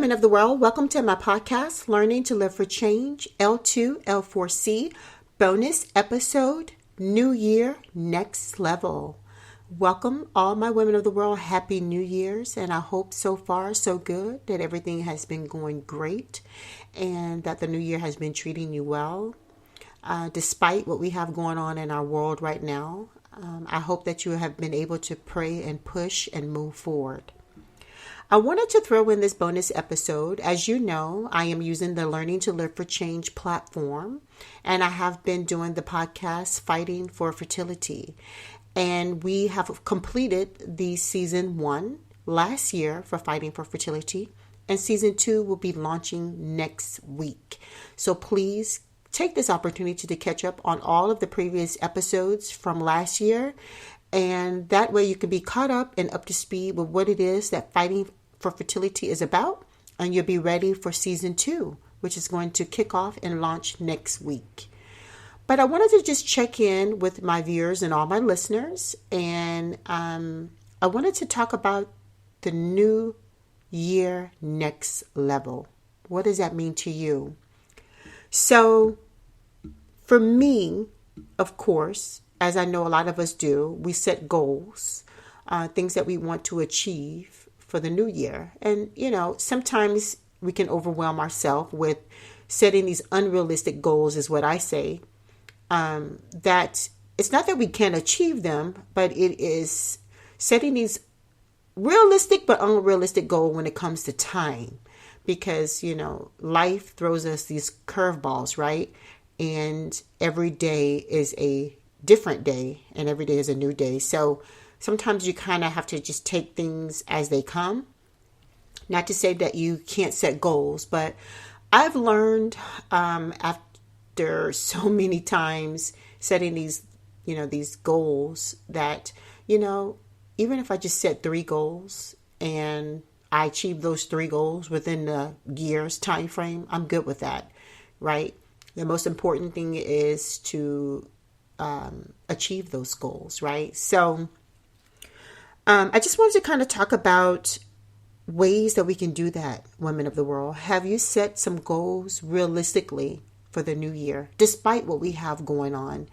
women of the world. Welcome to my podcast, Learning to Live for Change, L2, L4C, bonus episode, New Year, Next Level. Welcome, all my women of the world. Happy New Year's. And I hope so far so good that everything has been going great and that the new year has been treating you well. Despite what we have going on in our world right now, I hope that you have been able to pray and push and move forward. I wanted to throw in this bonus episode. As you know, I am using the Learning to Live for Change platform, and I have been doing the podcast Fighting for Fertility. And we have completed the season 1 last year for Fighting for Fertility, and season 2 will be launching next week. So please take this opportunity to catch up on all of the previous episodes from last year. And that way you can be caught up and up to speed with what it is that Fighting for Fertility is about. And you'll be ready for season 2, which is going to kick off and launch next week. But I wanted to just check in with my viewers and all my listeners. And I wanted to talk about the new year next level. What does that mean to you? So for me, of course, as I know a lot of us do, we set goals, things that we want to achieve for the new year. And, sometimes we can overwhelm ourselves with setting these unrealistic goals, is what I say. That it's not that we can't achieve them, but it is setting these realistic but unrealistic goals when it comes to time. Because, life throws us these curveballs, right? And every day is a different day and every day is a new day. So sometimes you kind of have to just take things as they come. Not to say that you can't set goals, but I've learned after so many times setting these goals that, even if I just set 3 goals and I achieve those 3 goals within the year's time frame, I'm good with that, right? The most important thing is to achieve those goals, right? So I just wanted to kind of talk about ways that we can do that, women of the world. Have you set some goals realistically for the new year, despite what we have going on?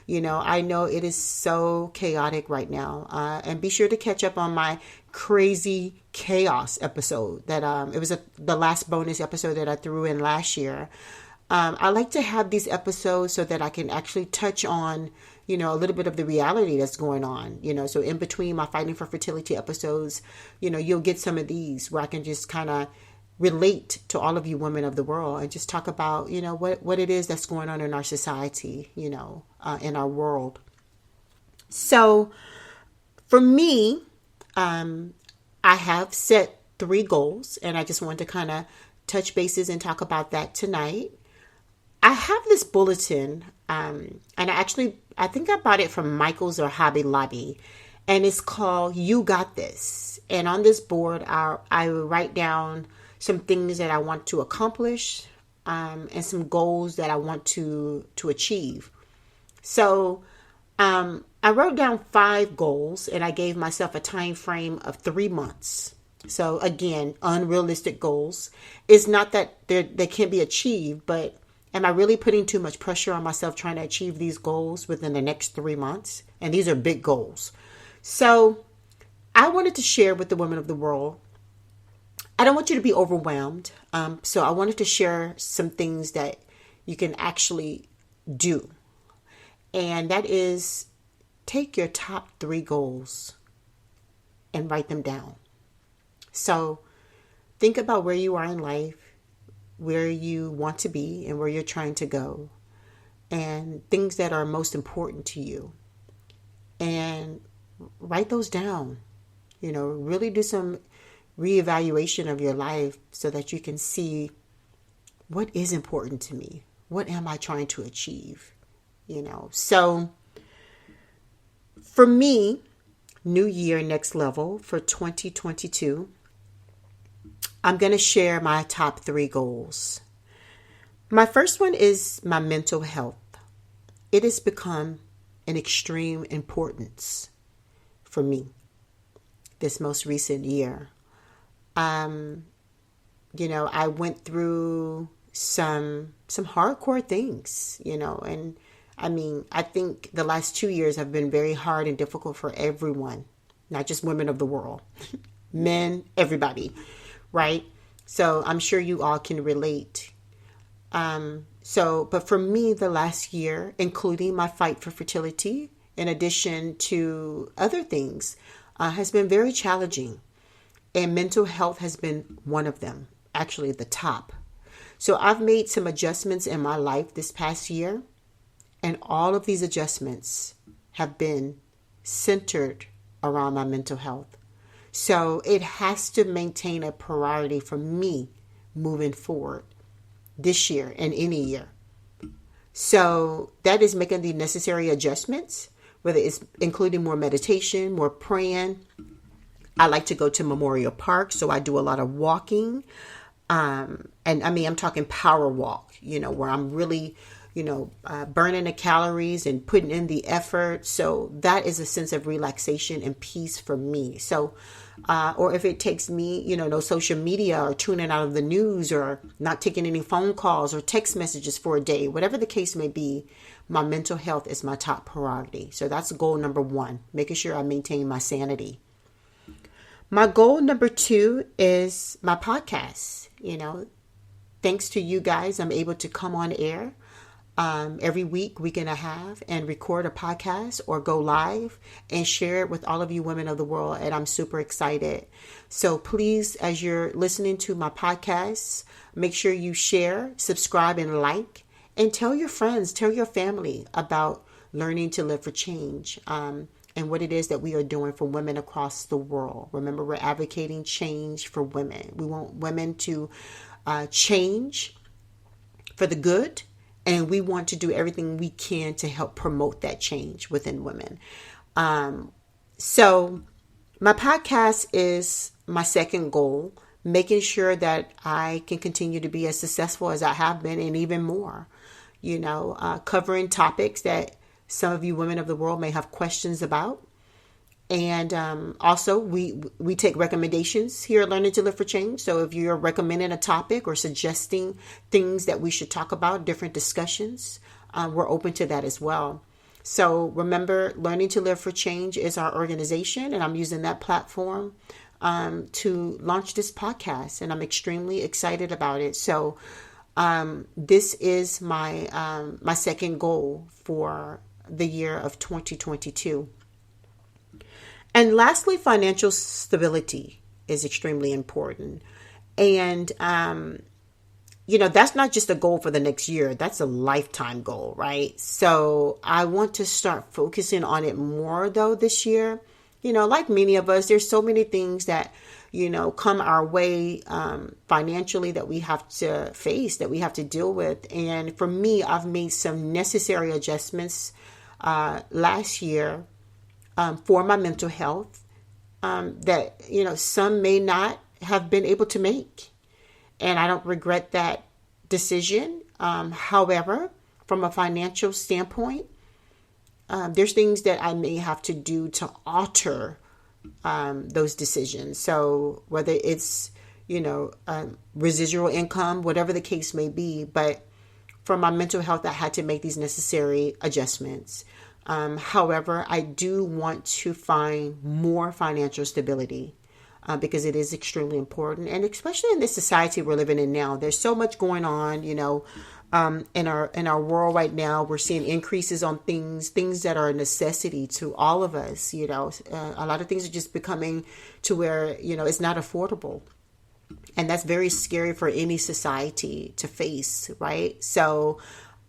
I know it is so chaotic right now. And be sure to catch up on my crazy chaos episode that it was the last bonus episode that I threw in last year. I like to have these episodes so that I can actually touch on, a little bit of the reality that's going on, so in between my Fighting for Fertility episodes, you'll get some of these where I can just kind of relate to all of you women of the world and just talk about, what it is that's going on in our society, in our world. So for me, I have set 3 goals, and I just wanted to kind of touch bases and talk about that tonight. I have this bulletin, and I think I bought it from Michael's or Hobby Lobby, and it's called You Got This. And on this board, I write down some things that I want to accomplish, and some goals that I want to achieve. So I wrote down 5 goals, and I gave myself a time frame of 3 months. So again, unrealistic goals. It's not that they can't be achieved, but am I really putting too much pressure on myself trying to achieve these goals within the next 3 months? And these are big goals. So I wanted to share with the women of the world. I don't want you to be overwhelmed. So I wanted to share some things that you can actually do. And that is take your top 3 goals and write them down. So think about where you are in life, where you want to be and where you're trying to go, and things that are most important to you, and write those down. Really do some reevaluation of your life so that you can see what is important to me. What am I trying to achieve? So for me, New Year Next Level for 2022, I'm going to share my top 3 goals. My first one is my mental health. It has become an extreme importance for me this most recent year. I went through some hardcore things, and I mean, I think the last 2 years have been very hard and difficult for everyone, not just women of the world, men, everybody, right? So I'm sure you all can relate. But for me, the last year, including my fight for fertility, in addition to other things, has been very challenging. And mental health has been one of them, actually the top. So I've made some adjustments in my life this past year, and all of these adjustments have been centered around my mental health. So it has to maintain a priority for me moving forward this year and any year. So that is making the necessary adjustments, whether it's including more meditation, more praying. I like to go to Memorial Park, so I do a lot of walking. And I mean, I'm talking power walk, where I'm really, burning the calories and putting in the effort. So that is a sense of relaxation and peace for me. So, or if it takes me, no social media or tuning out of the news or not taking any phone calls or text messages for a day, whatever the case may be, my mental health is my top priority. So that's goal number one, making sure I maintain my sanity. My goal number 2 is my podcast. Thanks to you guys, I'm able to come on air every week and a half, and record a podcast or go live and share it with all of you women of the world. And I'm super excited. So please, as you're listening to my podcast, make sure you share, subscribe, and like, and tell your friends, tell your family about learning to live for change. And what it is that we are doing for women across the world. Remember, we're advocating change for women. We want women to change for the good, and we want to do everything we can to help promote that change within women. So my podcast is my second goal, making sure that I can continue to be as successful as I have been and even more, covering topics that some of you women of the world may have questions about. And also, we take recommendations here at Learning to Live for Change. So if you're recommending a topic or suggesting things that we should talk about, different discussions, we're open to that as well. So remember, Learning to Live for Change is our organization, and I'm using that platform to launch this podcast, and I'm extremely excited about it. So this is my my second goal for the year of 2022. And lastly, financial stability is extremely important. And, that's not just a goal for the next year. That's a lifetime goal, right? So I want to start focusing on it more, though, this year. Like many of us, there's so many things that, come our way financially that we have to face, that we have to deal with. And for me, I've made some necessary adjustments last year for my mental health that, some may not have been able to make. And I don't regret that decision. However, from a financial standpoint, there's things that I may have to do to alter those decisions. So whether it's, residual income, whatever the case may be, but for my mental health, I had to make these necessary adjustments. However, I do want to find more financial stability because it is extremely important. And especially in this society we're living in now, there's so much going on, in our world right now. We're seeing increases on things that are a necessity to all of us. A lot of things are just becoming to where, it's not affordable. And that's very scary for any society to face, right? So,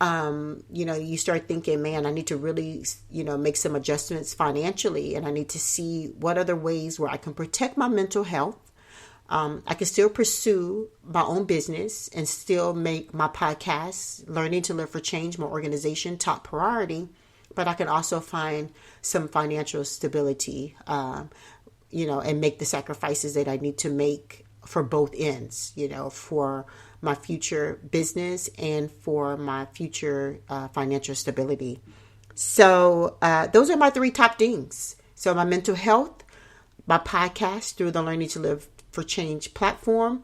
you start thinking, man, I need to really, make some adjustments financially, and I need to see what other ways where I can protect my mental health. I can still pursue my own business and still make my podcast, Learning to Live for Change, my organization, top priority. But I can also find some financial stability, and make the sacrifices that I need to make for both ends, for my future business and for my future financial stability. So those are my 3 top things. So my mental health, my podcast through the Learning to Live for Change platform,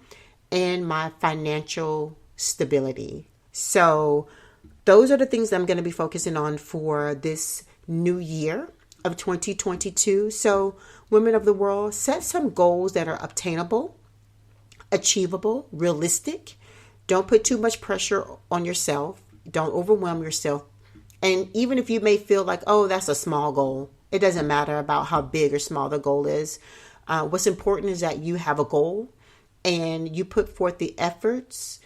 and my financial stability. So those are the things that I'm going to be focusing on for this new year of 2022. So women of the world, set some goals that are obtainable, achievable, realistic. Don't put too much pressure on yourself. Don't overwhelm yourself. And even if you may feel like, oh, that's a small goal, it doesn't matter about how big or small the goal is. What's important is that you have a goal and you put forth the efforts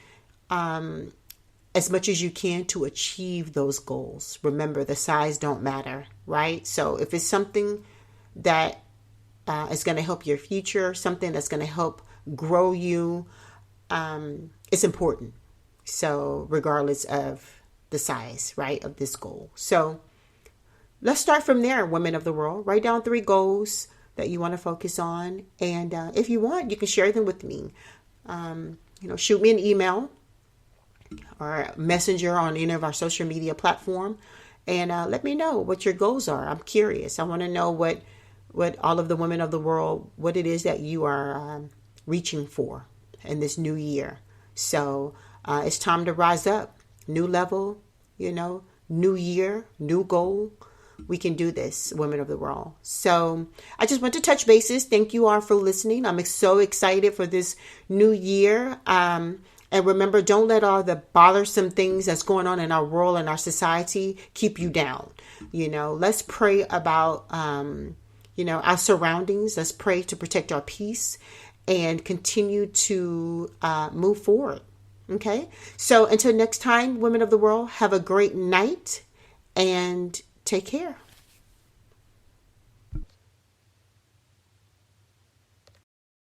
as much as you can to achieve those goals. Remember, the size don't matter, right? So if it's something that is going to help your future, something that's going to help grow you, it's important. So regardless of the size, right, of this goal. So let's start from there, women of the world. Write down 3 goals that you want to focus on. And if you want, you can share them with me. Shoot me an email or messenger on any of our social media platform. And let me know what your goals are. I'm curious. I want to know what all of the women of the world, what it is that you are reaching for in this new year. So it's time to rise up. New level, new year, new goal. We can do this, women of the world. So I just want to touch bases. Thank you all for listening. I'm so excited for this new year. And remember, don't let all the bothersome things that's going on in our world and our society keep you down. Let's pray about, our surroundings. Let's pray to protect our peace and continue to move forward. Okay. So until next time, women of the world, have a great night and take care.